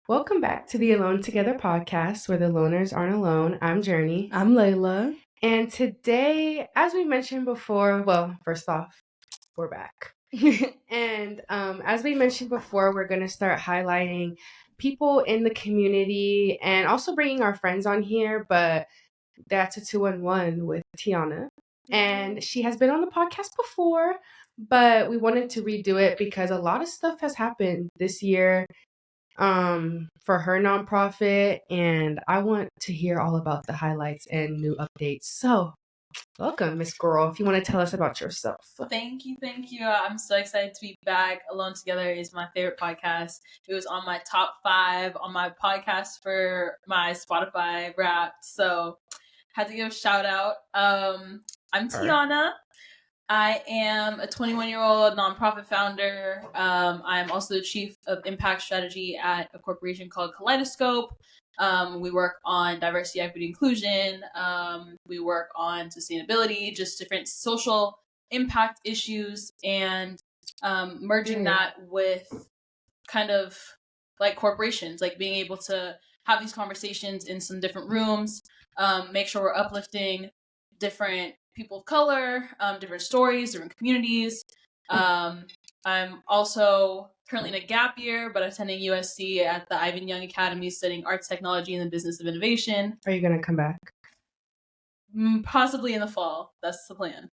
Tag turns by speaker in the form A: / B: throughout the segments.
A: Welcome back to the Alone Together podcast, where the loners aren't alone. I'm Journey.
B: I'm Layla.
A: And today, as we mentioned before, well, first off, we're back. And as we mentioned before, we're going to start highlighting people in the community and also bringing our friends on here. But that's a 2-on-1 with Tiana. And she has been on the podcast before, but we wanted to redo it because a lot of stuff has happened this year for her nonprofit, and I want to hear all about the highlights and new updates. So welcome, Miss Girl, if you want to tell us about yourself.
C: Thank you. I'm so excited to be back. Alone Together is my favorite podcast. It was on my top 5 on my podcast for my Spotify Wrapped, so had to give a shout out. I'm Tiana. I am a 21-year-old nonprofit founder. I'm also the chief of impact strategy at a corporation called Kaleidoscope. We work on diversity, equity, inclusion. We work on sustainability, just different social impact issues, and merging that with kind of like corporations, like being able to have these conversations in some different rooms, make sure we're uplifting different people of color, different stories, different communities. I'm also currently in a gap year, but attending USC at the Ivan Young Academy, studying arts, technology, and the business of innovation.
A: Are you going to come back?
C: Possibly in the fall. That's the plan.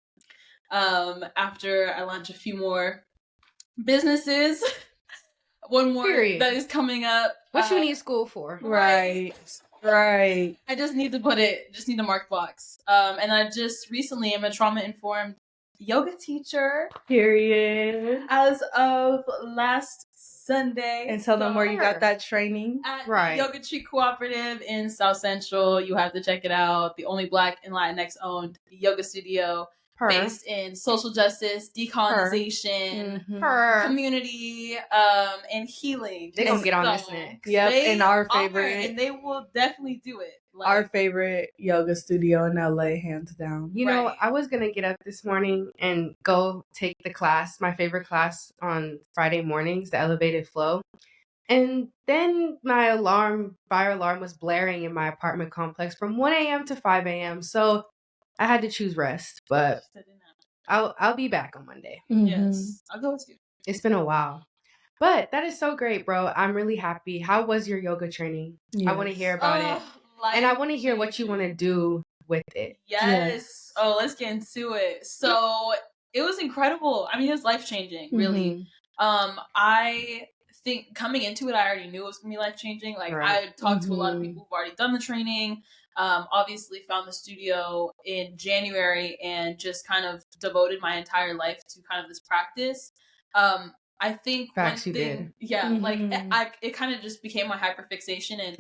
C: After I launch a few more businesses. One more that is coming up.
A: What you need school for?
B: Right.
C: I just need to need to mark box. And I just recently am a trauma-informed yoga teacher.
A: Period.
C: As of last Sunday.
B: And tell them where you got that training.
C: At Yoga Tree Cooperative in South Central. You have to check it out. The only Black and Latinx owned yoga studio. Based in social justice, decolonization, community, and healing.
A: They're going to get on this next.
B: Yep, and our favorite.
C: And they will definitely do it.
B: Our favorite yoga studio in LA, hands down.
A: You know, I was going to get up this morning and go take the class, my favorite class on Friday mornings, the elevated flow. And then my fire alarm was blaring in my apartment complex from 1 a.m. to 5 a.m. So I had to choose rest, but I'll be back on Monday.
C: Mm-hmm. Yes, I'll go with you.
A: It's been a while. But that is so great, bro. I'm really happy. How was your yoga training? Yes. I want to hear about it. And I want to hear what you want to do with it.
C: Yes. Oh, let's get into it. So it was incredible. I mean, it was life-changing, really. I think coming into it, I already knew it was going to be life-changing. Like, I talked to a lot of people who've already done the training. Obviously found the studio in January and just kind of devoted my entire life to kind of this practice. I think
A: Facts
C: one thing, like it kind of just became my hyperfixation, and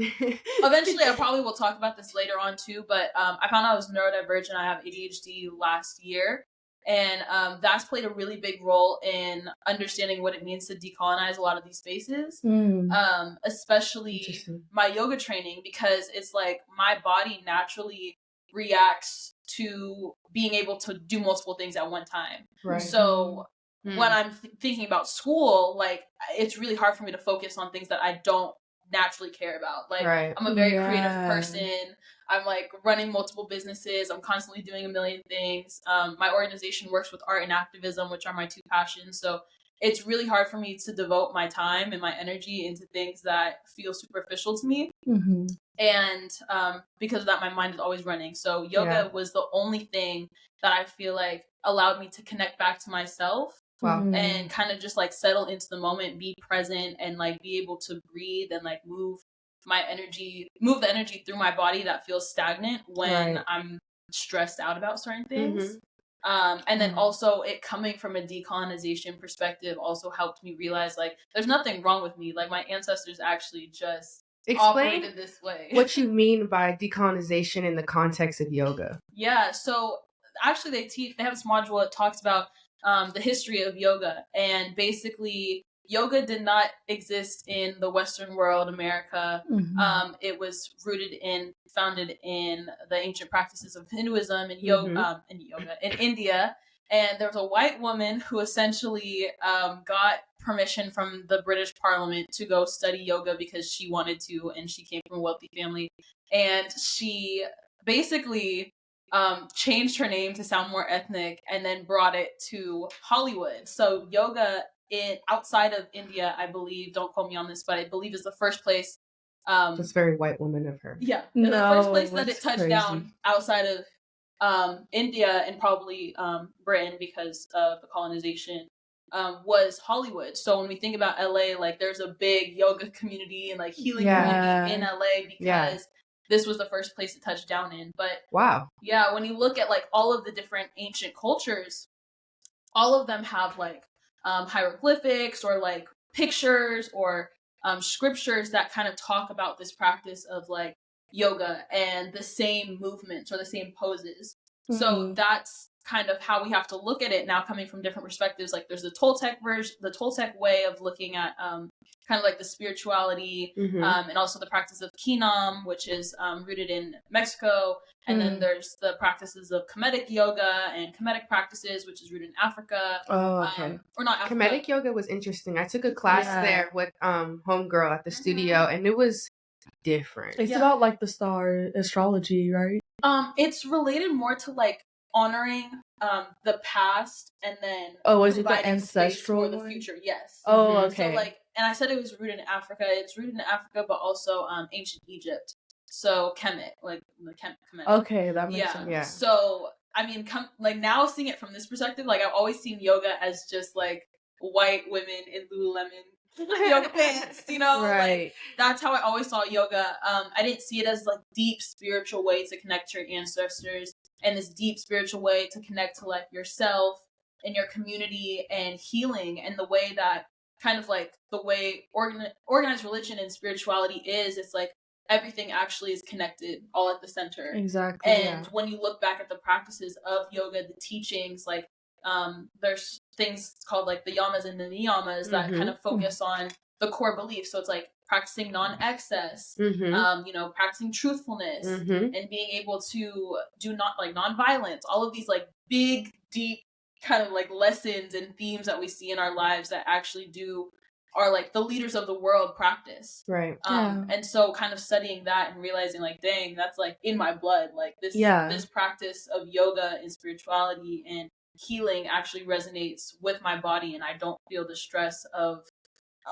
C: eventually I probably will talk about this later on too. But I found out I was neurodivergent. I have ADHD last year, and that's played a really big role in understanding what it means to decolonize a lot of these spaces, especially my yoga training, because it's like my body naturally reacts to being able to do multiple things at one time. Right. So when I'm thinking about school, like, it's really hard for me to focus on things that I don't naturally care about. Like, I'm a very creative person. I'm like running multiple businesses. I'm constantly doing a million things. My organization works with art and activism, which are my 2 passions. So it's really hard for me to devote my time and my energy into things that feel superficial to me. And because of that, my mind is always running. So yoga was the only thing that I feel like allowed me to connect back to myself. And kind of just like settle into the moment, be present, and like be able to breathe and like move the energy through my body that feels stagnant when I'm stressed out about certain things. And then also it coming from a decolonization perspective also helped me realize like there's nothing wrong with me. Like, my ancestors actually just operated this way.
A: What you mean by decolonization in the context of yoga?
C: Yeah, so actually they have this module that talks about the history of yoga, and basically yoga did not exist in the Western world, America. It was founded in the ancient practices of Hinduism and yoga in India. And there was a white woman who essentially got permission from the British Parliament to go study yoga because she wanted to, and she came from a wealthy family. And she basically changed her name to sound more ethnic and then brought it to Hollywood. So yoga outside of India, I believe, don't quote me on this, but I believe is the first place.
A: That's very white woman of her.
C: Yeah,
B: No,
C: the first place that it touched
B: crazy.
C: down outside of India and probably Britain because of the colonization was Hollywood. So when we think about LA, like there's a big yoga community and like healing community in LA because this was the first place to touch down in. But
A: wow,
C: yeah, when you look at like all of the different ancient cultures, all of them have like hieroglyphics or like pictures or scriptures that kind of talk about this practice of like yoga and the same movements or the same poses. Mm-hmm. So that's kind of how we have to look at it now, coming from different perspectives. Like there's the Toltec version, the Toltec way of looking at kind of like the spirituality, and also the practice of Kinam, which is rooted in Mexico. And then there's the practices of Kemetic yoga and Kemetic practices, which is rooted in Africa.
B: Oh, okay.
C: Or not Africa.
A: Kemetic yoga was interesting. I took a class there with homegirl at the studio, and it was different.
B: It's about like the star astrology, right?
C: It's related more to like honoring the past and then
B: is it the ancestral
C: for the future? Yes.
B: Oh, okay.
C: So like, and I said it was rooted in Africa. It's rooted in Africa, but also ancient Egypt. So Kemet, like the Kemet.
B: Okay, that makes sense.
C: Yeah. So I mean, like now seeing it from this perspective, like I've always seen yoga as just like white women in Lululemon yoga pants, you know?
B: Right.
C: Like, that's how I always saw yoga. I didn't see it as like deep spiritual way to connect to your ancestors and this deep spiritual way to connect to like yourself and your community and healing, and the way that kind of like the way organized religion and spirituality is. It's like everything actually is connected all at the center.
B: Exactly.
C: And when you look back at the practices of yoga, the teachings, like there's things called like the yamas and the niyamas that kind of focus on the core beliefs. So it's like practicing non-excess, practicing truthfulness, and being able to do not like non-violence. All of these like big, deep kind of like lessons and themes that we see in our lives that actually are like the leaders of the world practice.
A: Right.
C: And so kind of studying that and realizing like, dang, that's like in my blood. Like this practice of yoga and spirituality and healing actually resonates with my body, and I don't feel the stress of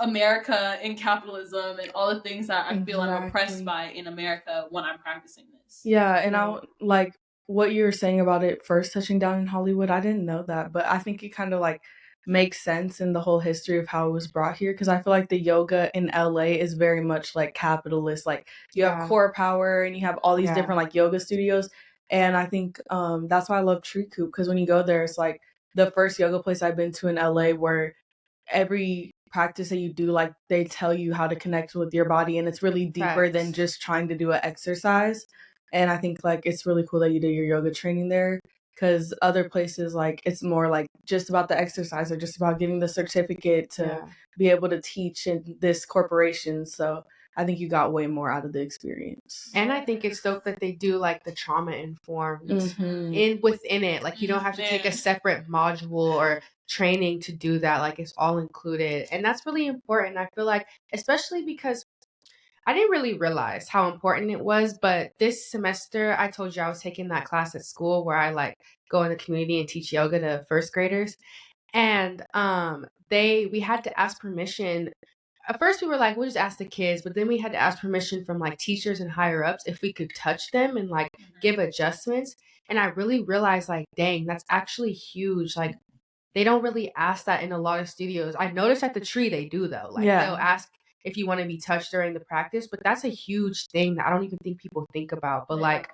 C: America and capitalism and all the things that I feel I'm oppressed by in America when I'm practicing this.
B: Yeah, and I like what you were saying about it first touching down in Hollywood. I didn't know that, but I think it kind of like makes sense in the whole history of how it was brought here, because I feel like the yoga in LA is very much like capitalist. Like you have Core Power and you have all these different like yoga studios, and I think that's why I love Tree Coop, because when you go there, it's like the first yoga place I've been to in LA where every practice that you do, like they tell you how to connect with your body, and it's really deeper than just trying to do an exercise. And I think like it's really cool that you did your yoga training there, because other places like it's more like just about the exercise or just about getting the certificate to be able to teach in this corporation. So I think you got way more out of the experience.
A: And I think it's dope that they do like the trauma informed within it. Like you don't have to take a separate module or training to do that. Like it's all included. And that's really important. I feel like, especially because I didn't really realize how important it was, but this semester I told you I was taking that class at school where I like go in the community and teach yoga to first graders. And we had to ask permission. At first we were like, we'll just ask the kids, but then we had to ask permission from like teachers and higher ups if we could touch them and like give adjustments. And I really realized like, dang, that's actually huge. Like they don't really ask that in a lot of studios. I noticed at the Tree they do though. Like they'll ask if you want to be touched during the practice, but that's a huge thing that I don't even think people think about. But like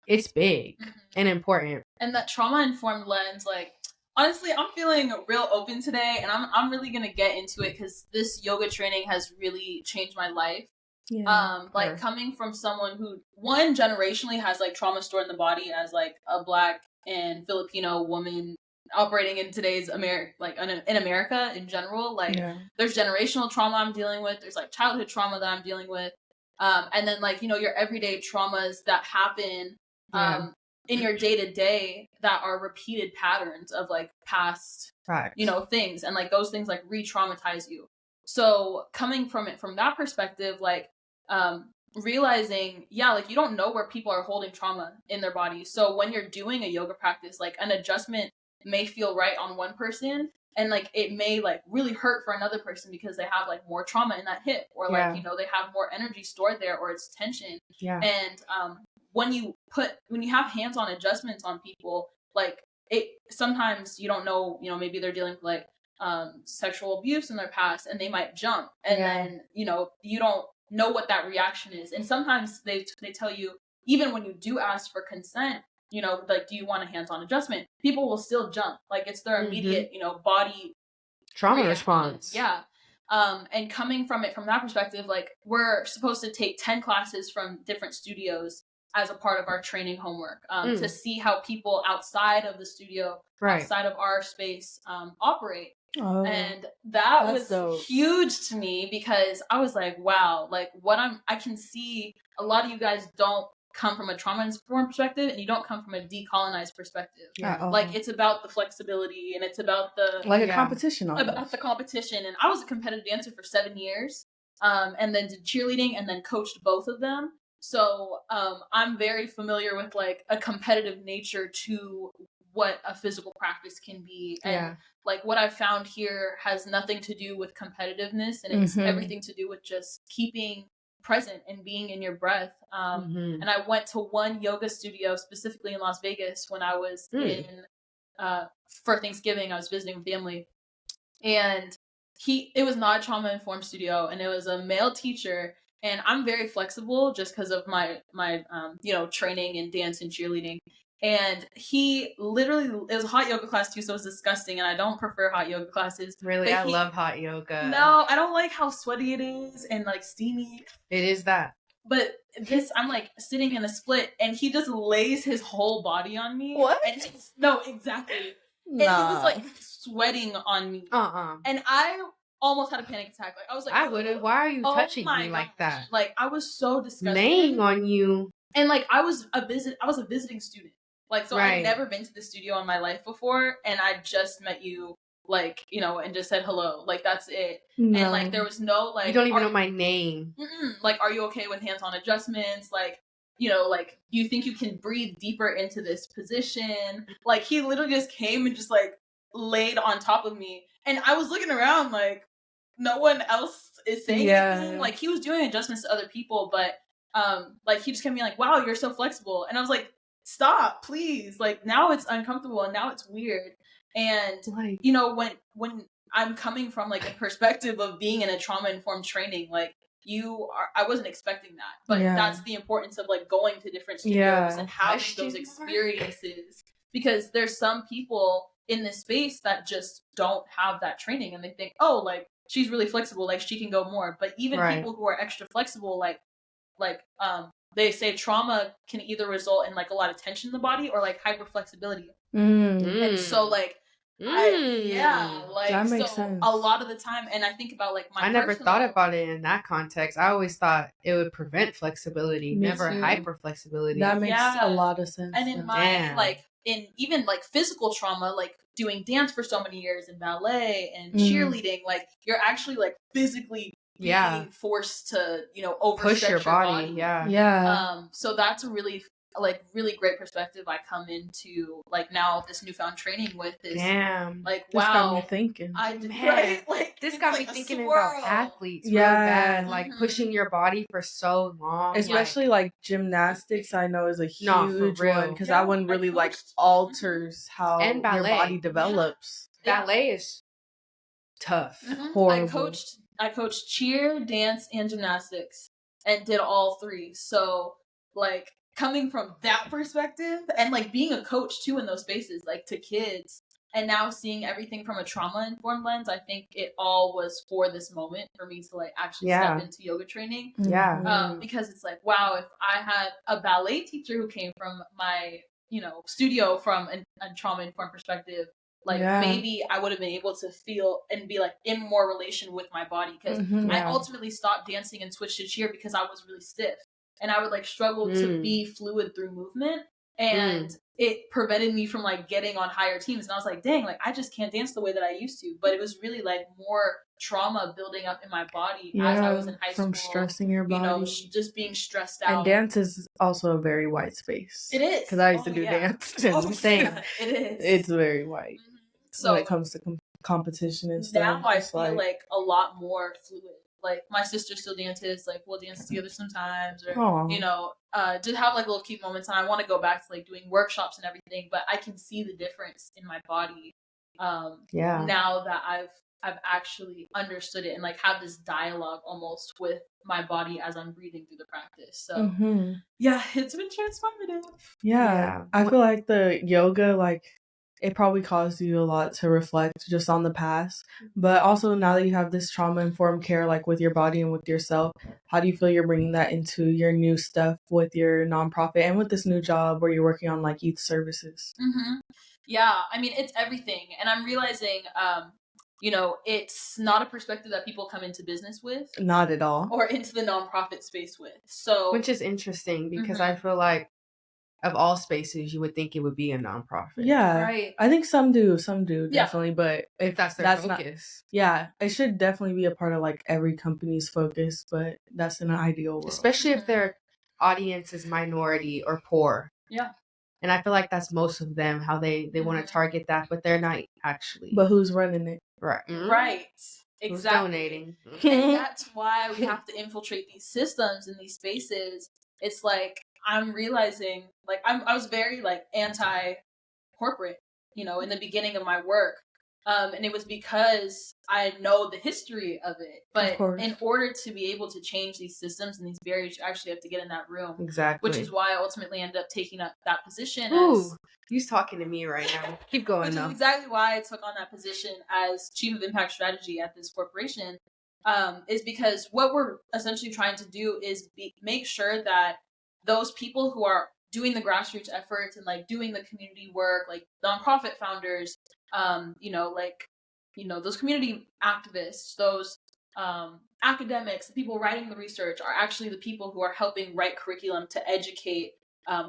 A: it's big and important.
C: And that trauma informed lens, like honestly, I'm feeling real open today, and I'm really gonna get into it because this yoga training has really changed my life. Coming from someone who one generationally has like trauma stored in the body as like a Black and Filipino woman operating in today's America, like in America in general, like there's generational trauma I'm dealing with, there's like childhood trauma that I'm dealing with, and then like your everyday traumas that happen in your day-to-day that are repeated patterns of like past things, and like those things like re-traumatize you. So coming from it from that perspective, like realizing, like you don't know where people are holding trauma in their bodies. So when you're doing a yoga practice, like an adjustment may feel right on one person, and like it may like really hurt for another person because they have like more trauma in that hip, or like they have more energy stored there, or it's tension. And when you have hands-on adjustments on people, like it sometimes you don't know, maybe they're dealing with like sexual abuse in their past, and they might jump, and then you don't know what that reaction is. And sometimes they tell you, even when you do ask for consent, like, do you want a hands-on adjustment, people will still jump, like it's their immediate body
A: trauma response.
C: And coming from it from that perspective, like we're supposed to take 10 classes from different studios as a part of our training homework, to see how people outside of the studio, outside of our space, operate. And that was dope. Huge to me, because I was like, wow, like I can see a lot of you guys don't come from a trauma-informed perspective, and you don't come from a decolonized perspective. Like it's about the flexibility, and it's about the
B: like a competition,
C: about the competition. And I was a competitive dancer for 7 years, and then did cheerleading, and then coached both of them. So I'm very familiar with like a competitive nature to what a physical practice can be. And like what I've found here has nothing to do with competitiveness, and it's everything to do with just keeping present and being in your breath. And I went to one yoga studio specifically in Las Vegas when I was in for Thanksgiving. I was visiting family, and it was not a trauma informed studio, and it was a male teacher. And I'm very flexible just because of my training in dance and cheerleading. And he literally, it was a hot yoga class too, so it was disgusting, and I don't prefer hot yoga classes.
A: Really? I love hot yoga.
C: No, I don't like how sweaty it is and like steamy.
A: It is that.
C: But this, I'm like sitting in a split, and he just lays his whole body on me.
B: What?
C: And no, exactly. And he was like sweating on me. And I almost had a panic attack. Like I was like,
A: I wouldn't. Why are you touching me like that?
C: Like I was so disgusted.
A: Laying on you.
C: And like I was a visiting student. Like, so I'd never been to the studio in my life before, and I just met you, like, and just said hello. Like, that's it. No. And, like, there was no, like...
A: You don't even know my name.
C: Like, are you okay with hands-on adjustments? Like, like, do you think you can breathe deeper into this position? Like, he literally just came and just, like, laid on top of me. And I was looking around, like, no one else is saying anything. Like, he was doing adjustments to other people, but, like, he just kept being like, wow, you're so flexible. And I was like, stop, please. Like, now it's uncomfortable, and now it's weird. And like, when I'm coming from like a perspective of being in a trauma-informed training, like I wasn't expecting that, but that's the importance of like going to different studios and having those experiences, because there's some people in this space that just don't have that training, and they think, oh, like she's really flexible, like she can go more. But even people who are extra flexible, like they say trauma can either result in like a lot of tension in the body or like hyperflexibility. And so like
B: that makes sense.
C: A lot of the time, and I think about like
A: I never thought about it in that context. I always thought it would prevent flexibility, never hyper flexibility.
B: That makes a lot of sense.
C: And in my like in even like physical trauma, like doing dance for so many years and ballet and cheerleading, like you're actually like physically being forced to overstretch
A: push your body.
C: So that's a really great perspective I come into like now this newfound training with is like, wow,
B: this got me thinking.
A: This got me thinking about athletes really bad, like pushing your body for so long,
B: especially like gymnastics. I know is a huge one, because that one really like alters how your body develops.
A: Ballet is tough.
B: Horrible.
C: I coached cheer, dance, and gymnastics, and did all three. So, like, coming from that perspective, and, like, being a coach, too, in those spaces, like, to kids, and now seeing everything from a trauma-informed lens, I think it all was for this moment for me to, like, actually step into yoga training. Because it's like, wow, if I had a ballet teacher who came from my, studio from a trauma-informed perspective, like maybe I would have been able to feel and be like in more relation with my body, because I ultimately stopped dancing and switched to cheer because I was really stiff, and I would like struggle to be fluid through movement. and it prevented me from like getting on higher teams. And I was like, dang, like I just can't dance the way that I used to. But it was really like more trauma building up in my body as I was in high school.
B: From stressing your body.
C: Just being stressed out.
B: And dance is also a very white space.
C: It is.
B: Because I used to do dance.
C: Same. It is.
B: It's very white. So when it comes to competition and stuff.
C: Now I feel like a lot more fluid. Like my sister still dances, like we'll dance together sometimes, or did have like little cute moments, and I want to go back to like doing workshops and everything, but I can see the difference in my body now that I've actually understood it and like have this dialogue almost with my body as I'm breathing through the practice. So yeah, it's been transformative.
B: Yeah. I feel like the yoga, like it probably caused you a lot to reflect just on the past, but also now that you have this trauma-informed care, like with your body and with yourself, how do you feel you're bringing that into your new stuff with your nonprofit and with this new job where you're working on like youth services?
C: Yeah, I mean, it's everything. And I'm realizing, it's not a perspective that people come into business with.
B: Not at all.
C: Or into the nonprofit space with. So,
A: which is interesting because I feel like of all spaces, you would think it would be a nonprofit.
B: Yeah.
C: Right.
B: I think some do, definitely. But if
A: that's their focus.
B: It should definitely be a part of like every company's focus, but that's an ideal world.
A: Especially if their audience is minority or poor.
C: Yeah.
A: And I feel like that's most of them, how they want to target that, but they're not actually.
B: But who's running it?
A: Right.
C: Right. Exactly.
A: Who's donating.
C: And that's why we have to infiltrate these systems and these spaces. It's like, I'm realizing, like, I was very, like, anti-corporate, in the beginning of my work. And it was because I know the history of it. But in order to be able to change these systems and these barriers, you actually have to get in that room.
A: Exactly.
C: Which is why I ultimately ended up taking up that position.
A: Ooh, he's talking to me right now. Keep going,
C: which
A: though.
C: is exactly why I took on that position as Chief of Impact Strategy at this corporation. Is because what we're essentially trying to do is make sure that those people who are doing the grassroots efforts and like doing the community work, like nonprofit founders, those community activists, those academics, the people writing the research are actually the people who are helping write curriculum to educate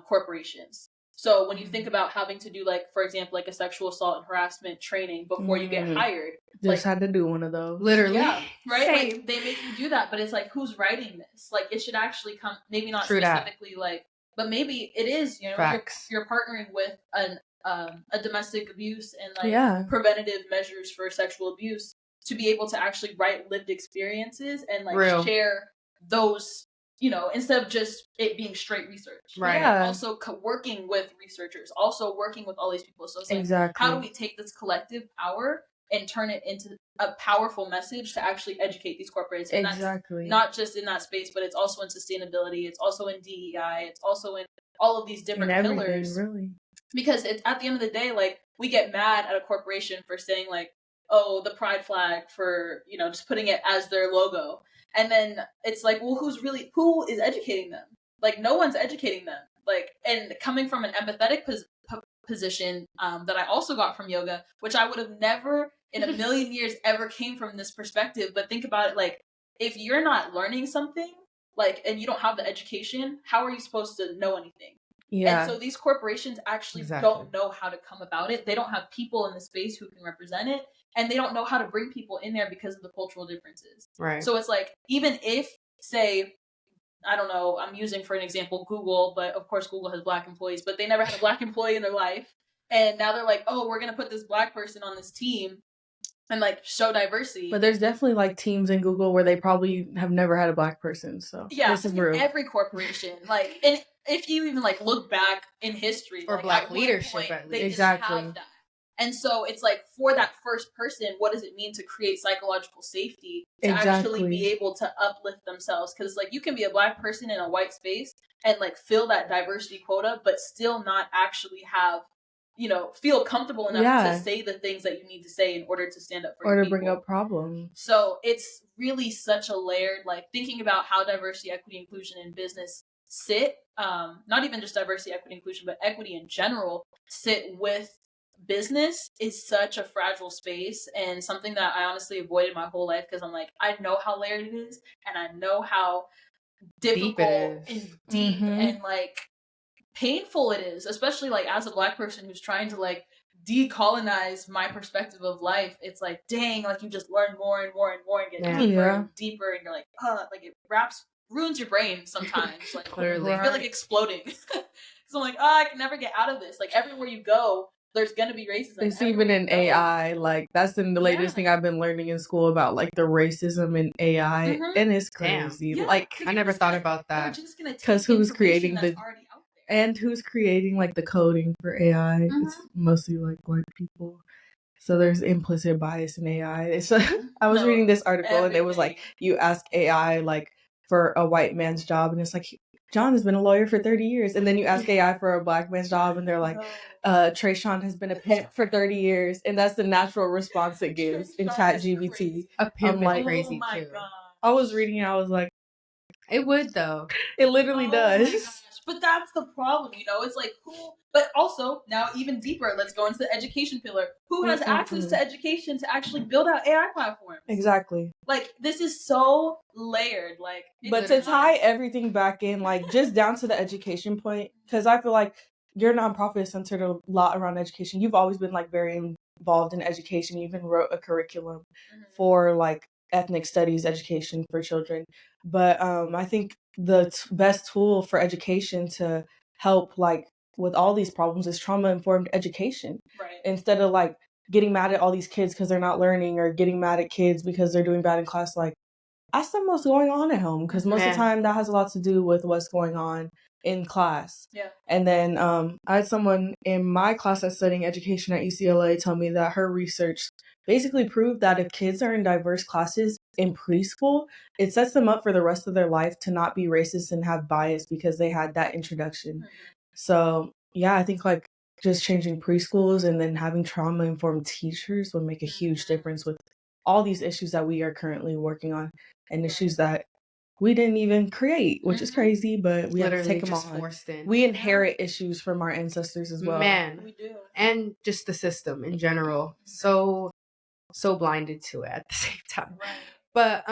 C: corporations. So when you think about having to do, like, for example, like a sexual assault and harassment training before you get hired.
B: Just had to do one of those.
A: Literally.
C: Yeah, right? Like, they make you do that, but it's like, who's writing this? Like, it should actually come, maybe not specifically, like, but maybe it is, you're partnering with a domestic abuse and, like, preventative measures for sexual abuse to be able to actually write lived experiences and, like, share those, instead of just it being straight research.
A: Right.
B: Yeah.
C: Also working with researchers, also working with all these people. So it's like, how do we take this collective power and turn it into a powerful message to actually educate these corporates? And that's not just in that space, but it's also in sustainability. It's also in DEI. It's also in all of these different pillars.
B: Really.
C: Because at the end of the day, like, we get mad at a corporation for saying, like, oh, the pride flag, for, just putting it as their logo. And then it's like, well, who is educating them? Like, no one's educating them. Like, and coming from an empathetic position that I also got from yoga, which I would have never in a million years ever came from this perspective. But think about it, like, if you're not learning something, like, and you don't have the education, how are you supposed to know anything? Yeah. And so these corporations actually don't know how to come about it. They don't have people in the space who can represent it. And they don't know how to bring people in there because of the cultural differences.
A: Right.
C: So it's like, even if, say, I don't know, I'm using for an example Google, but of course Google has Black employees, but they never had a Black employee in their life. And now they're like, oh, we're going to put this Black person on this team and, like, show diversity.
B: But there's definitely, like, teams in Google where they probably have never had a Black person. So
C: yeah, this is every corporation. Like, and if you even, like, look back in history,
A: or, like, Black leadership,
C: point,
A: at least.
C: They just have that. And so it's like, for that first person, what does it mean to create psychological safety to actually be able to uplift themselves? Because, like, you can be a Black person in a white space and, like, fill that diversity quota, but still not actually have, feel comfortable enough to say the things that you need to say in order to stand up for
B: or
C: your
B: to bring up problems.
C: So it's really such a layered, like, thinking about how diversity, equity, inclusion in business sit, not even just diversity, equity, inclusion, but equity in general, sit with business is such a fragile space, and something that I honestly avoided my whole life because I'm like, I know how layered it is, and I know how difficult and deep and, like, painful it is, especially like as a Black person who's trying to like decolonize my perspective of life. It's like, dang, like you just learn more and more and more and get deeper and deeper, and you're like, like it ruins your brain sometimes. Like
A: Clearly.
C: I feel like exploding. So I'm like, I can never get out of this. Like everywhere you go, there's gonna be racism.
B: It's even in AI. Like that's the latest thing I've been learning in school about like the racism in AI, and it's crazy.
A: Damn.
B: Like
A: I never thought about that.
B: Because who's creating who's creating like the coding for AI? It's mostly like white people. So there's implicit bias in AI. It's I was reading this article and it was like you ask AI like for a white man's job and it's like John has been a lawyer for 30 years, and then you ask AI for a Black man's job and they're like Trayshawn has been a pimp for 30 years, and that's the natural response it gives in ChatGPT.
A: A pimp
B: I'm like,
A: crazy too.
B: I was reading it, I was like,
A: it would though.
B: It literally does.
C: But that's the problem, you know? It's like, who... But also, now even deeper, let's go into the education pillar. Who has access to education to actually build out AI platforms?
B: Exactly.
C: Like, this is so layered. Like,
B: but to tie everything back in, like, just down to the education point, because I feel like your nonprofit is centered a lot around education. You've always been, like, very involved in education. You even wrote a curriculum for, like, ethnic studies education for children. But I think the best tool for education to help like with all these problems is trauma-informed education.
C: Right.
B: Instead of like getting mad at all these kids because they're not learning, or getting mad at kids because they're doing bad in class, like ask them what's going on at home, because most of the time that has a lot to do with what's going on in class.
C: Yeah.
B: And then I had someone in my class that's studying education at UCLA tell me that her research basically proved that if kids are in diverse classes in preschool, it sets them up for the rest of their life to not be racist and have bias because they had that introduction. So yeah, I think like just changing preschools and then having trauma-informed teachers would make a huge difference with all these issues that we are currently working on, and issues that we didn't even create, which is crazy, but we have to take them on. We inherit issues from our ancestors as well.
A: Man,
C: we do.
A: And just the system in general. So blinded to it at the same time.
C: Right.
A: But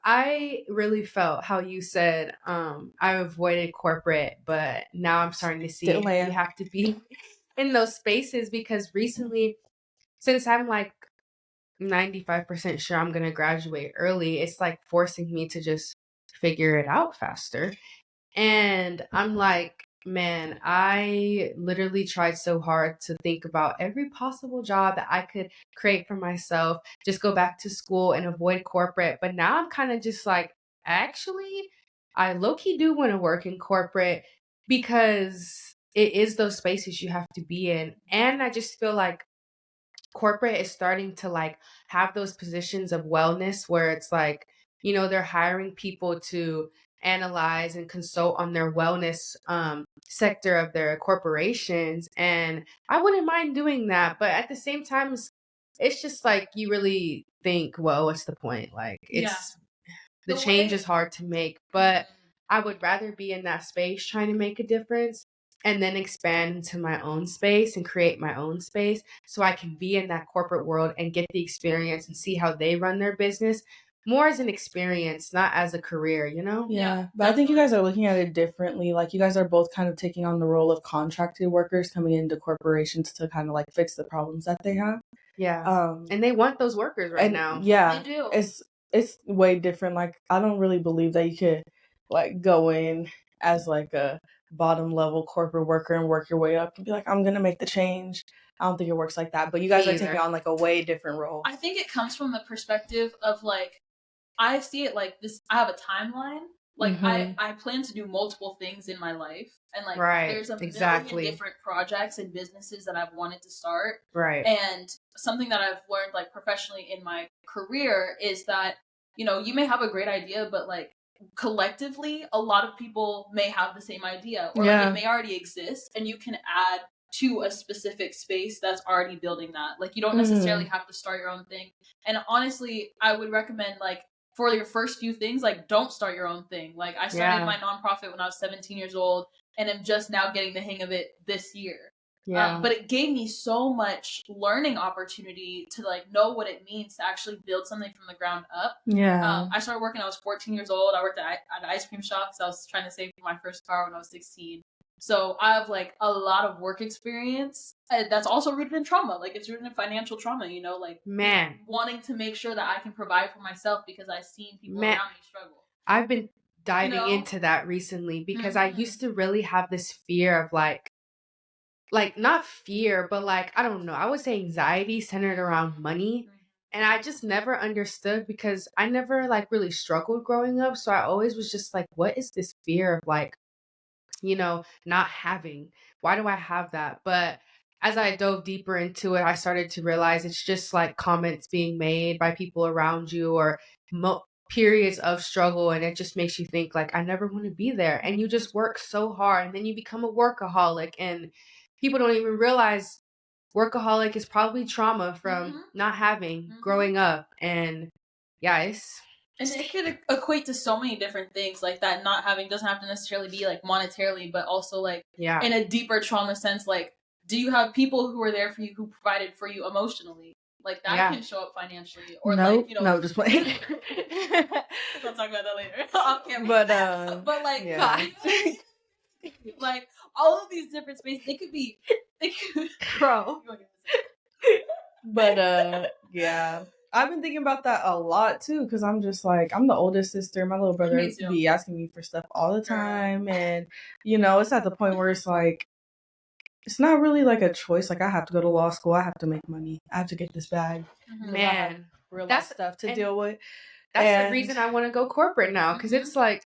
A: I really felt how you said I avoided corporate, but now I'm starting to see you have to be in those spaces, because recently, since I'm like 95% sure I'm going to graduate early, it's like forcing me to just figure it out faster. And I'm like, man, I literally tried so hard to think about every possible job that I could create for myself, just go back to school and avoid corporate. But now I'm kind of just like, actually, I low-key do want to work in corporate, because it is those spaces you have to be in. And I just feel like corporate is starting to like have those positions of wellness where it's like, you know, they're hiring people to analyze and consult on their wellness sector of their corporations, and I wouldn't mind doing that. But at the same time, it's just like you really think, well, what's the point? Like, it's the change is hard to make, but I would rather be in that space trying to make a difference, and then expand into my own space and create my own space so I can be in that corporate world and get the experience and see how they run their business more as an experience, not as a career, you know?
B: Yeah, but I think you guys are looking at it differently. Like, you guys are both kind of taking on the role of contracted workers coming into corporations to kind of like fix the problems that they have.
A: Yeah. And they want those workers right now.
B: Yeah.
C: They do.
B: It's way different. Like, I don't really believe that you could like go in as like a bottom level corporate worker and work your way up and be like, I'm gonna make the change. I don't think it works like that. But you guys are taking on like a way different role.
C: I think it comes from the perspective of like, I see it like this. I have a timeline. Like I plan to do multiple things in my life, and like there's a million different projects and businesses that I've wanted to start.
A: Right.
C: And something that I've learned like professionally in my career is that, you know, you may have a great idea, but like collectively, a lot of people may have the same idea, or like it may already exist, and you can add to a specific space that's already building that. Like, you don't necessarily have to start your own thing. And honestly, I would recommend like, for your first few things, like, don't start your own thing. Like, I started my nonprofit when I was 17 years old, and I'm just now getting the hang of it this year.
A: Yeah.
C: But it gave me so much learning opportunity to like know what it means to actually build something from the ground up.
B: Yeah.
C: I started working when I was 14 years old. I worked at an ice cream shop because I was trying to save for my first car when I was 16. So I have like a lot of work experience that's also rooted in trauma. Like it's rooted in financial trauma, you know, like
A: Man,
C: wanting to make sure that I can provide for myself because I've seen people
A: man,
C: around me struggle.
A: I've been diving
C: know?
A: into that recently because I used to really have this fear of like not fear, but like, I don't know, I would say anxiety centered around money. And I just never understood because I never like really struggled growing up. So I always was just like, what is this fear of like, not having? Why do I have that? But as I dove deeper into it, I started to realize it's just like comments being made by people around you or periods of struggle. And it just makes you think, like, I never want to be there. And you just work so hard and then you become a workaholic. And people don't even realize workaholic is probably trauma from not having growing up. And yeah,
C: and it could equate to so many different things, like that not having doesn't have to necessarily be like monetarily, but also like in a deeper trauma sense. Like, do you have people who are there for you, who provided for you emotionally? Like that can show up financially, or like
B: no, just playing.
C: We'll talk about that later off camera. But like, like all of these different spaces, they could be,
A: bro.
B: But yeah. I've been thinking about that a lot too, because I'm just like, I'm the oldest sister. My little brother be asking me for stuff all the time. And, it's at the point where it's like, it's not really like a choice. Like, I have to go to law school. I have to make money. I have to get this bag.
A: Man,
B: real life stuff to deal with.
A: That's the reason I want to go corporate now, because it's like,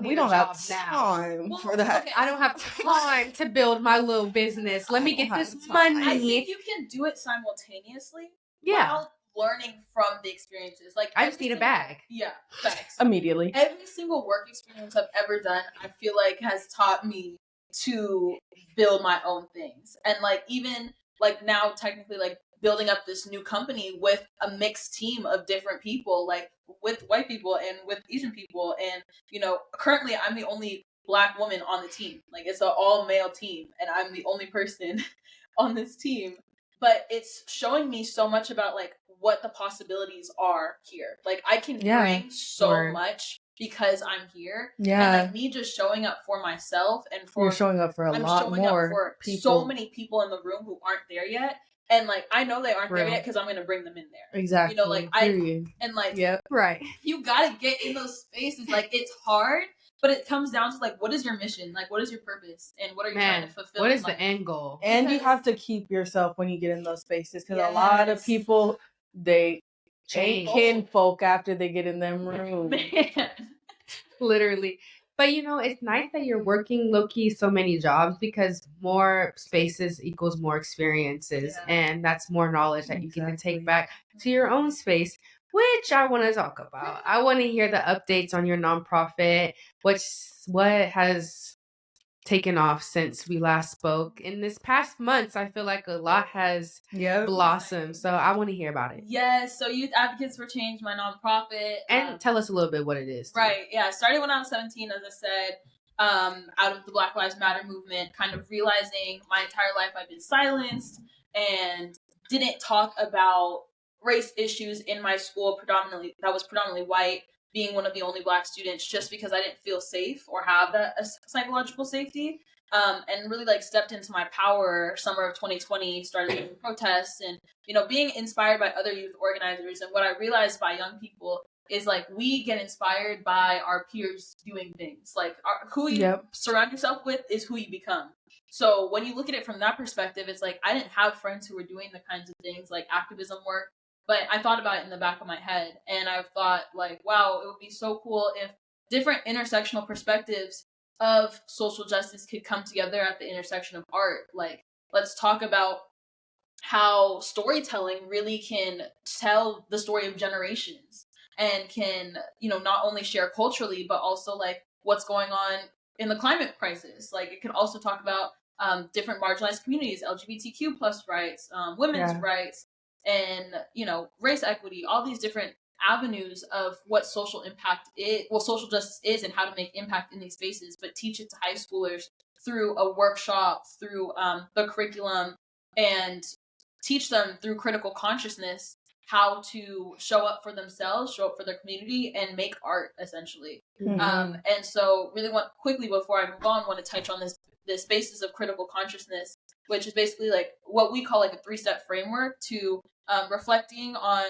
B: we don't have time for that.
A: Okay, I don't have time to build my little business. Let me get this money.
C: I think you can do it simultaneously. While learning from the experiences. Like,
A: I just need a bag.
C: Yeah, facts.
B: Immediately.
C: Every single work experience I've ever done, I feel like has taught me to build my own things. And like, even like now, technically, like building up this new company with a mixed team of different people, like with white people and with Asian people. And, currently I'm the only Black woman on the team. Like, it's an all male team and I'm the only person on this team. But it's showing me so much about like what the possibilities are here. Like, I can bring so much because I'm here.
B: Yeah.
C: And like me just showing up for myself and for
B: you're showing up for a lot more
C: for
B: people.
C: So many people in the room who aren't there yet. And like, I know they aren't there yet because I'm going to bring them in there.
B: Exactly.
C: Like
B: right.
C: You got to get in those spaces. Like, it's hard, but it comes down to like, what is your mission? Like, what is your purpose? And what are you trying to fulfill?
A: What is the end goal?
B: And you have to keep yourself when you get in those spaces, because a lot of people, they ain't kinfolk after they get in them rooms.
A: Literally. But it's nice that you're working low-key so many jobs, because more spaces equals more experiences, and that's more knowledge that you get to take back to your own space, which I want to talk about. I want to hear the updates on your nonprofit. What has taken off since we last spoke. In this past months, I feel like a lot has blossomed. So I want to hear about it.
C: Yes. So Youth Advocates for Change, my nonprofit.
A: And tell us a little bit what it is.
C: Right. Yeah. Started when I was 17, as I said, out of the Black Lives Matter movement, kind of realizing my entire life I've been silenced and didn't talk about race issues in my school, that was predominantly white, being one of the only Black students, just because I didn't feel safe or have that psychological safety. And really like stepped into my power summer of 2020, started doing protests and, being inspired by other youth organizers. And what I realized by young people is like, we get inspired by our peers doing things. Like, who you surround yourself with is who you become. So when you look at it from that perspective, it's like, I didn't have friends who were doing the kinds of things like activism work, but I thought about it in the back of my head. And I've thought like, wow, it would be so cool if different intersectional perspectives of social justice could come together at the intersection of art. Like, let's talk about how storytelling really can tell the story of generations and can, not only share culturally, but also like what's going on in the climate crisis. Like, it can also talk about different marginalized communities, LGBTQ plus rights, women's rights, and, race equity, all these different avenues of what social justice is and how to make impact in these spaces, but teach it to high schoolers through a workshop, through the curriculum, and teach them through critical consciousness how to show up for themselves, show up for their community, and make art, essentially. And so really quickly before I move on, want to touch on this the spaces of critical consciousness, which is basically like what we call like a 3-step framework to reflecting on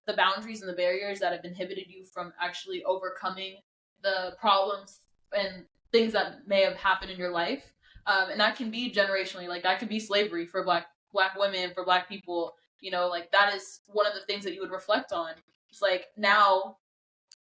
C: the boundaries and the barriers that have inhibited you from actually overcoming the problems and things that may have happened in your life. And that can be generationally, like that could be slavery for black women, for black people, like that is one of the things that you would reflect on. It's like, now,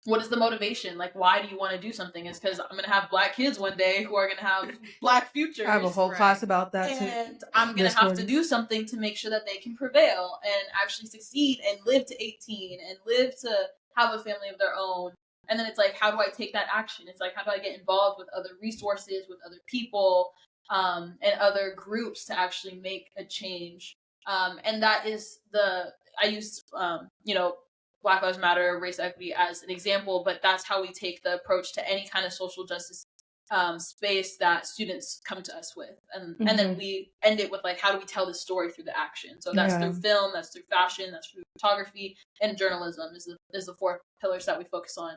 C: what is the motivation? Like, why do you want to do something? It's because I'm going to have black kids one day who are going to have black futures.
B: I have a whole class about that too.
C: And I'm going to have to do something to make sure that they can prevail and actually succeed and live to 18 and live to have a family of their own. And then it's like, how do I take that action? It's like, how do I get involved with other resources, with other people, and other groups to actually make a change? And that is I used, Black Lives Matter, race equity as an example, but that's how we take the approach to any kind of social justice space that students come to us with. And then we end it with like, how do we tell this story through the action? So that's through film, that's through fashion, that's through photography, and journalism is the 4 pillars that we focus on.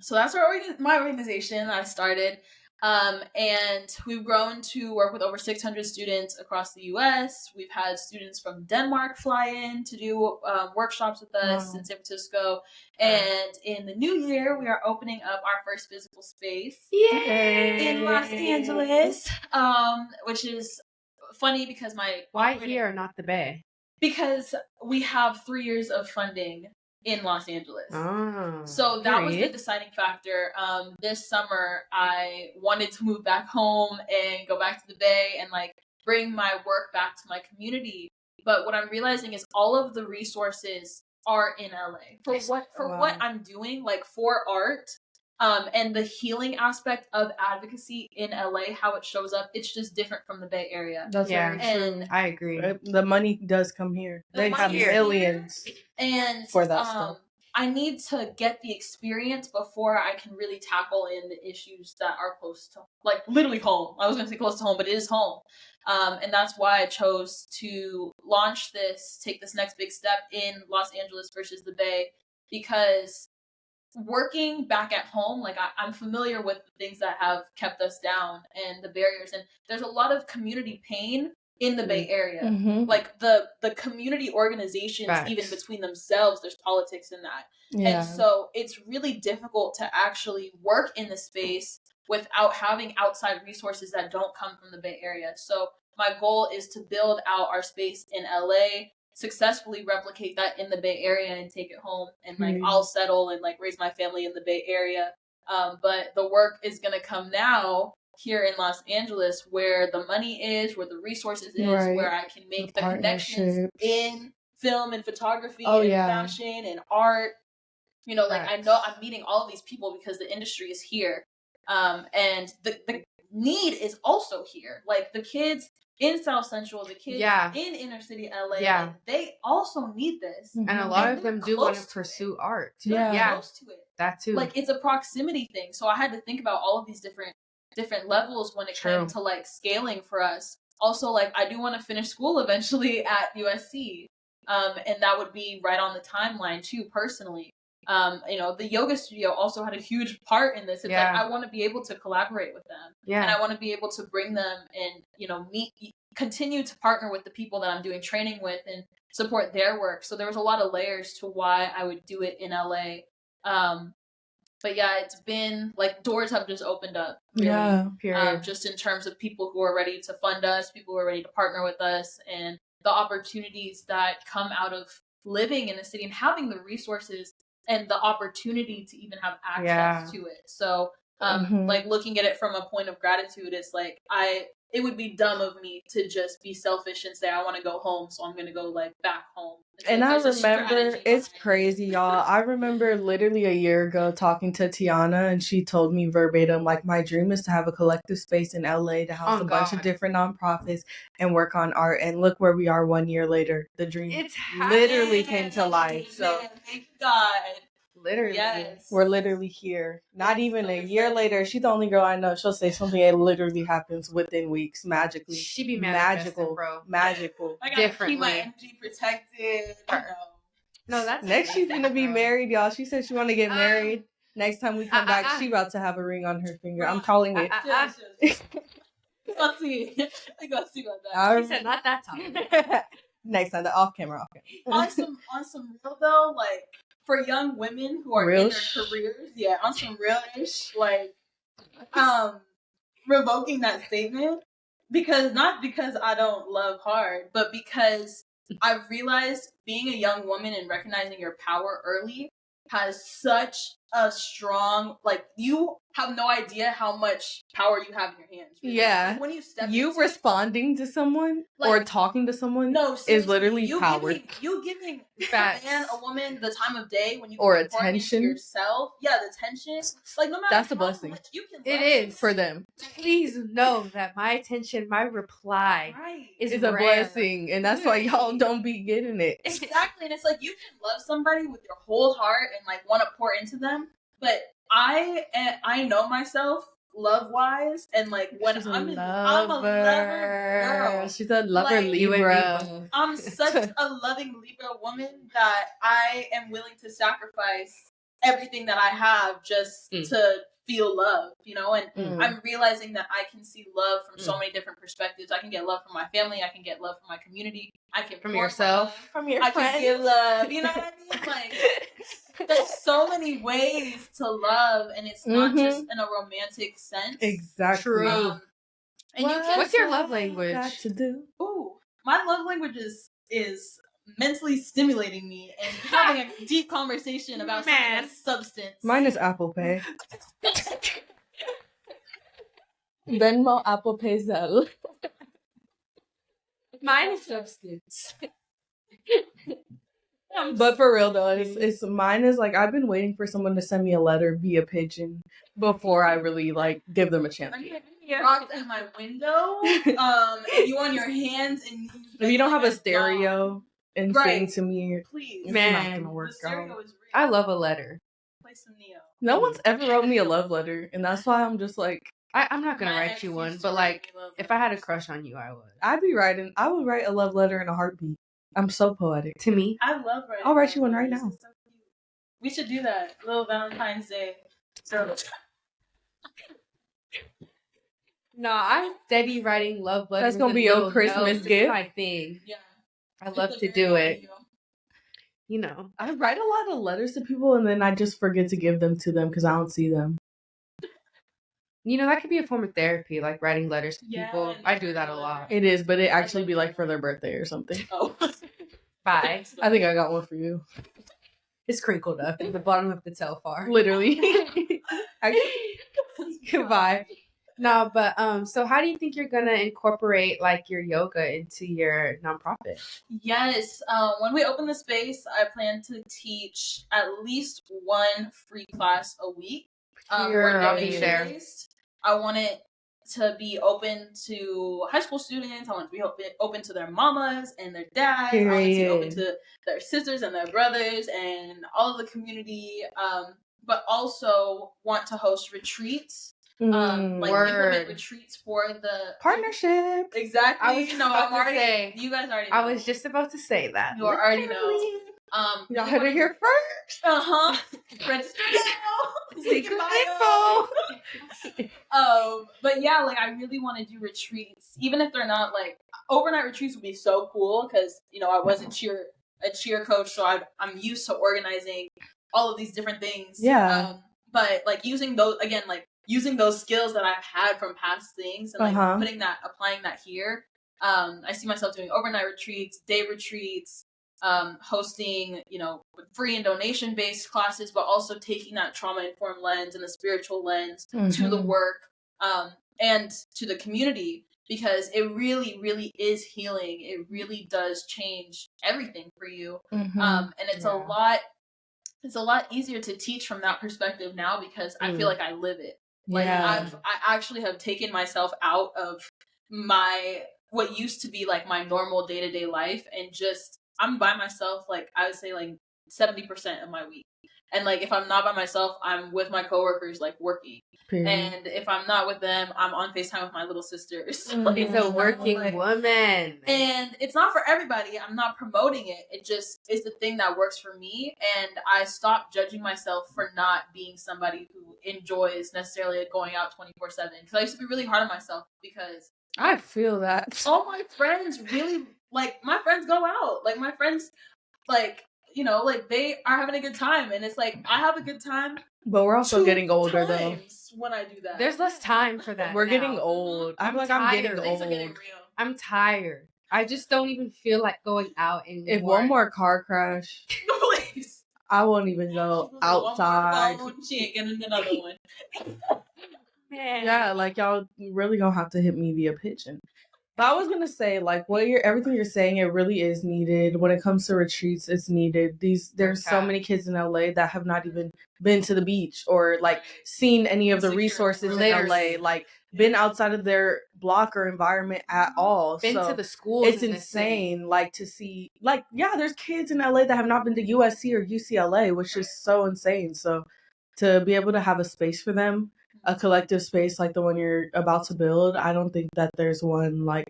C: So that's my organization that I started. And we've grown to work with over 600 students across the U.S. We've had students from Denmark fly in to do workshops with us in San Francisco. And in the new year, we are opening up our first physical space in Los Angeles, which is funny because
A: Why here, not the Bay?
C: Because we have 3 years of funding in Los Angeles. So that was the deciding factor. This summer, I wanted to move back home and go back to the Bay and like bring my work back to my community. But what I'm realizing is all of the resources are in LA for what I'm doing, like for art. And the healing aspect of advocacy in LA, how it shows up, it's just different from the Bay Area.
B: That's very
A: true. I agree.
B: The money does come here. They have millions
C: and
B: for that stuff.
C: I need to get the experience before I can really tackle in the issues that are close to, like, literally home. I was going to say close to home, but it is home. And that's why I chose to take this next big step in Los Angeles versus the Bay, because working back at home, like I'm familiar with the things that have kept us down and the barriers, and there's a lot of community pain in the Bay Area. Like the community organizations, even between themselves, there's politics in that. And so it's really difficult to actually work in the space without having outside resources that don't come from the Bay Area. So my goal is to build out our space in LA, successfully replicate that in the Bay Area and take it home, and like I'll settle and like raise my family in the Bay Area. But the work is gonna come now here in Los Angeles, where the money is, where the resources is, where I can make the connections in film and photography and fashion and art. Like I know I'm meeting all of these people because the industry is here. And the need is also here. Like the kids in South Central, the kids in inner city LA, like, they also need this.
A: And a lot of them do want to pursue art.
C: They're close to it.
A: That too.
C: Like it's a proximity thing. So I had to think about all of these different levels when it came to like scaling for us. Also, like I do want to finish school eventually at USC. And that would be right on the timeline too, personally. The yoga studio also had a huge part in this. It's like I want to be able to collaborate with them, and I want to be able to bring them and continue to partner with the people that I'm doing training with and support their work. So there was a lot of layers to why I would do it in LA. But yeah, it's been like doors have just opened up. Really, just in terms of people who are ready to fund us, people who are ready to partner with us, and the opportunities that come out of living in a city and having the resources and the opportunity to even have access to it. So, like looking at it from a point of gratitude, it's like it would be dumb of me to just be selfish and say I want to go home, so I'm going to go like back home.
B: And I remember, it's crazy, y'all. I remember literally a year ago talking to Tiana, and she told me verbatim, like, my dream is to have a collective space in LA to house a bunch of different nonprofits and work on art. And look where we are 1 year later. The dream literally came to life. So
C: thank God.
A: Literally.
C: Yes.
B: We're literally here. Not even a year later. She's the only girl I know. She'll say something, it literally happens within weeks, magically.
A: She be magical, bro.
B: Magical.
C: I gotta keep my energy protected.
A: No, that's
B: next. She's gonna be married, y'all. She said she want to get married. Next time we come back, she about to have a ring on her finger. I'm calling it.
C: Let's see. I gotta see about that.
A: She said not that time.
B: Next time, off camera.
C: On some real though, like for young women who are in their careers, on some real-ish, like revoking that statement not because I don't love hard, but because I've realized being a young woman and recognizing your power early has such a strong, like, you have no idea how much power you have in your hands. Really.
B: Yeah.
C: Like, when you step
B: responding to someone or talking to someone is literally power.
C: You giving a man, a woman the time of day when you
B: or
C: can
B: attention
C: to yourself. Yeah, the attention. Like, no matter
B: that's a blessing.
C: Much you can
A: it is
B: for them.
A: Please know that my attention, my reply is
B: a blessing, and that's why y'all don't be getting it.
C: Exactly, and it's like you can love somebody with your whole heart and like want to pour into them, but I know myself love wise, and like when I'm a lover girl.
B: She's a lover, like, Libra.
C: I'm such a loving Libra woman that I am willing to sacrifice everything that I have just to feel love, you know, and I'm realizing that I can see love from so many different perspectives. I can get love from my family, I can get love from my community, I can
A: from yourself,
B: from your friends.
C: I can give love, you know what I mean? Like, there's so many ways to love, and it's not just in a romantic sense.
B: Exactly.
A: True.
C: And you can.
A: What's your love language?
B: Got to do.
C: Ooh, my love language is mentally stimulating me and having a deep conversation about something of substance.
B: Mine is Apple Pay. Venmo, Apple Pay, Zelle.
A: Mine is substance.
B: But for real though, it's mine is like I've been waiting for someone to send me a letter via pigeon before I really like give them a chance.
C: Rocked at my window, and you on your hands, and
B: if you don't have a stereo and sing to me,
C: please,
B: it's not gonna work out.
A: I love a letter.
C: Play some Neo.
B: No one's ever wrote me a love letter, and that's why I'm just like,
A: I'm not gonna write you one, but like if I had a crush on you, I would.
B: I would write a love letter in a heartbeat. I'm so poetic.
A: To me,
C: I love writing.
B: I'll write you one right now.
C: So we should do that. Little Valentine's Day. So.
A: No, I'm steady writing love letters.
B: That's gonna be your Christmas gift.
A: My thing.
C: Yeah,
A: I love to do it. You know,
B: I write a lot of letters to people, and then I just forget to give them to them because I don't see them.
A: You know, that could be a form of therapy, like writing letters to people. I do that a lot.
B: It is, but it actually be like for their birthday or something.
C: Oh,
A: bye.
B: I think I got one for you.
A: It's crinkled up at the bottom of the telfar.
B: Literally.
A: Goodbye. No, but so how do you think you're gonna incorporate like your yoga into your nonprofit?
C: Yes, when we open the space, I plan to teach at least one free class a week.
A: I'll be there.
C: I want it to be open to high school students. I want it to be open to their mamas and their dads. I want it to be open to their sisters and their brothers and all of the community. But also want to host retreats. Implement retreats for the
B: partnership.
C: Exactly. You guys already know.
A: I was just about to say that.
C: You already know.
B: Y'all heard it here first.
C: Register now.
B: Secret info.
C: But yeah, like I really want to do retreats, even if they're not like overnight retreats would be so cool because you know I was a cheer coach, so I'm used to organizing all of these different things.
B: Yeah.
C: But like using those skills that I've had from past things and like applying that here. I see myself doing overnight retreats, day retreats, hosting, you know, free and donation based classes, but also taking that trauma informed lens and the spiritual lens to the work, and to the community, because it really, really is healing. It really does change everything for you. And it's a lot easier to teach from that perspective now because I feel like I live it. Like I actually have taken myself out of what used to be like my normal day-to-day life and just I'm by myself, like I would say like 70% of my week. And like if I'm not by myself, I'm with my coworkers like working.
B: Period.
C: And if I'm not with them, I'm on FaceTime with my little sisters.
A: Like, it's a working woman.
C: And it's not for everybody. I'm not promoting it. It just is the thing that works for me. And I stopped judging myself for not being somebody who enjoys necessarily going out 24/7. Because I used to be really hard on myself because
B: I feel that.
C: All my friends really, like, my friends go out. Like, my friends, like, you know, like, they are having a good time. And it's like, I have a good time.
B: But we're also getting older, though.
C: When I do that.
A: There's less time for that.
B: We're getting old. I'm getting old.
C: Things are getting real.
A: I'm tired. I just don't even feel like going out anymore.
B: If one more car crash,
C: please,
B: I won't even go outside.
C: She ain't getting another one.
B: Yeah, like y'all really gonna have to hit me via pigeon. But I was gonna say, like, everything you're saying, it really is needed. When it comes to retreats, it's needed. There's so many kids in LA that have not even been to the beach or like seen any of the resources in LA, like been outside of their block or environment at all.
A: Been to the schools.
B: It's insane, like to see, like, yeah, there's kids in LA that have not been to USC or UCLA, which is so insane. So to be able to have a space for them, a collective space like the one you're about to build, I don't think that there's one like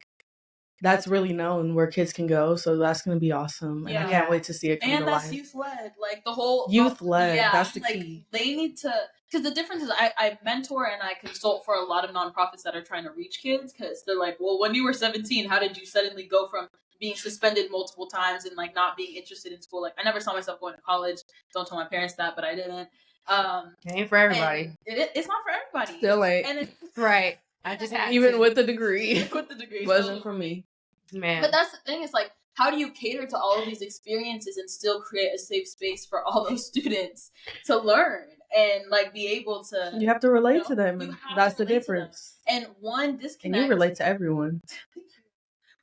B: that's really known where kids can go. So that's going to be awesome. And I can't wait to see it come to life.
C: And that's youth-led. Like the whole...
B: Youth-led. That's the key.
C: They need to... Because the difference is I mentor and I consult for a lot of nonprofits that are trying to reach kids because they're like, well, when you were 17, how did you suddenly go from being suspended multiple times and like not being interested in school? Like I never saw myself going to college. Don't tell my parents that, but I didn't.
A: It ain't for everybody.
C: It's not for everybody.
B: Still ain't.
C: And it's,
A: right. I just had
B: even
A: to.
B: with the degree.
C: With the degree.
B: Wasn't for me.
A: Man.
C: But that's the thing, is like, how do you cater to all of these experiences and still create a safe space for all those students to learn and like be able to...
B: You have to relate to them. And that's the difference.
C: And one disconnect...
B: And you relate to everyone.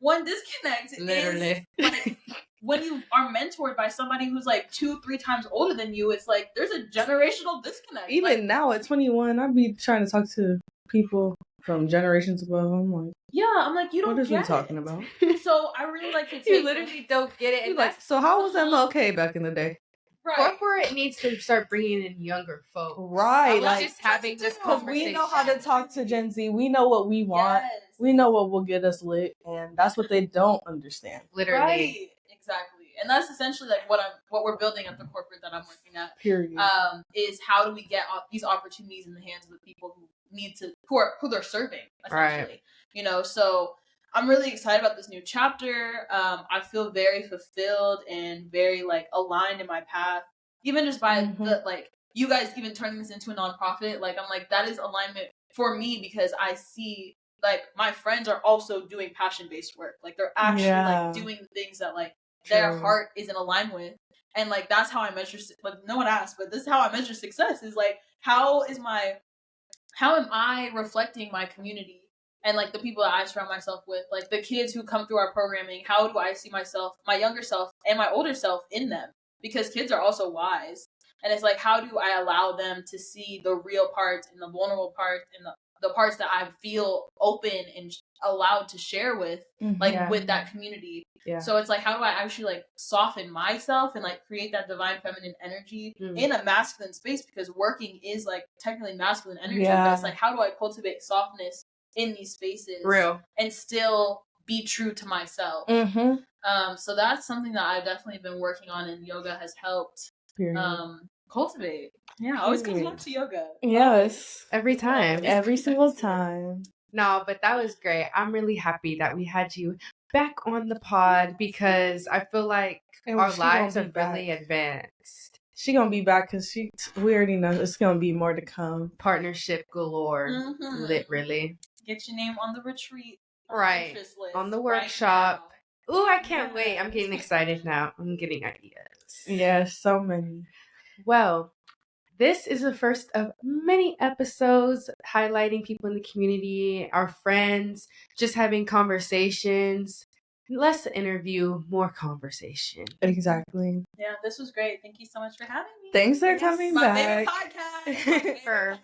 C: One disconnect
A: literally
C: is like, when you are mentored by somebody who's like 2-3 times older than you, it's like there's a generational disconnect.
B: Even
C: like,
B: now at 21, I'd be trying to talk to people from generations above. I'm like,
C: yeah, I'm like, you don't
B: what is
C: get
B: we talking about?
C: So I really like to take...
A: You literally don't get it. And
B: like, so how was MLK back in the day?
C: Right.
A: Corporate needs to start bringing in younger folks.
B: Right.
A: Like just having this conversation.
B: We know how to talk to Gen Z. We know what we want.
C: Yes.
B: We know what will get us lit. And that's what they don't understand.
A: Literally.
C: Right. Exactly. And that's essentially like what we're building at the corporate that I'm working at.
B: Period.
C: Is how do we get these opportunities in the hands of the people who they're serving, essentially. Right. You know, so I'm really excited about this new chapter. I feel very fulfilled and very like aligned in my path. Even just by the like you guys even turning this into a nonprofit, like I'm like that is alignment for me because I see like my friends are also doing passion-based work. Like they're actually like doing things that like their heart is in alignment with. And like that's how I measure, like no one asked, but this is how I measure success, is like how am I reflecting my community and like the people that I surround myself with, like the kids who come through our programming, how do I see myself, my younger self and my older self in them? Because kids are also wise. And it's like, how do I allow them to see the real parts and the vulnerable parts and the parts that I feel open and allowed to share with, like with that community. Yeah. So it's like, how do I actually like soften myself and like create that divine feminine energy in a masculine space? Because working is like technically masculine energy. Yeah. But it's like, how do I cultivate softness in these spaces and still be true to myself? So that's something that I've definitely been working on, and yoga has helped cultivate. Yeah, I always come back to yoga.
B: Yes.
A: Every time.
B: Every single time.
A: No, but that was great. I'm really happy that we had you back on the pod because I feel like our lives are really advanced.
B: She gonna be back because we already know it's gonna be more to come.
A: Partnership galore. Literally.
C: Get your name on the retreat.
A: Right. On the workshop. Ooh, I can't wait. I'm getting excited now. I'm getting ideas.
B: Yeah, so many.
A: Well, this is the first of many episodes highlighting people in the community, our friends, just having conversations. Less interview, more conversation.
B: Exactly.
C: Yeah, this was great. Thank you so much for having me.
B: Thanks for coming back.
C: My favorite podcast.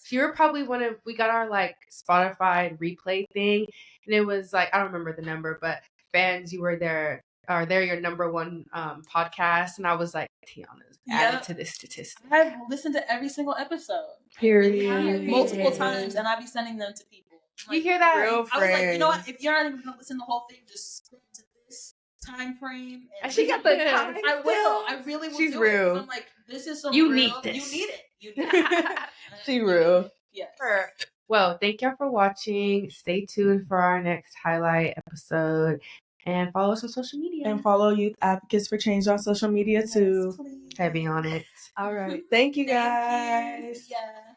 A: You were probably we got our like Spotify replay thing, and it was like, I don't remember the number, but fans, you were there they're your number one podcast, and I was like, Tiana's added to this statistic.
C: I've listened to every single episode.
B: Period.
C: Multiple times, and I be sending them to people.
A: Like, you hear that?
B: Real
C: I was like, you know what? If you're not even gonna listen to the whole thing, just skip to this time frame.
A: And she got the time.
C: I will. I really will.
B: She's
C: do
B: real.
C: It. I'm like, this is some.
A: You
C: real,
A: need this.
C: You need it. You need it.
B: She real.
C: Yes.
A: Well, thank y'all for watching. Stay tuned for our next highlight episode. And follow us on social media.
B: And follow Youth Advocates for Change on social media too.
C: Please.
A: Heavy on it.
B: All right. Thank you guys.
C: Yeah.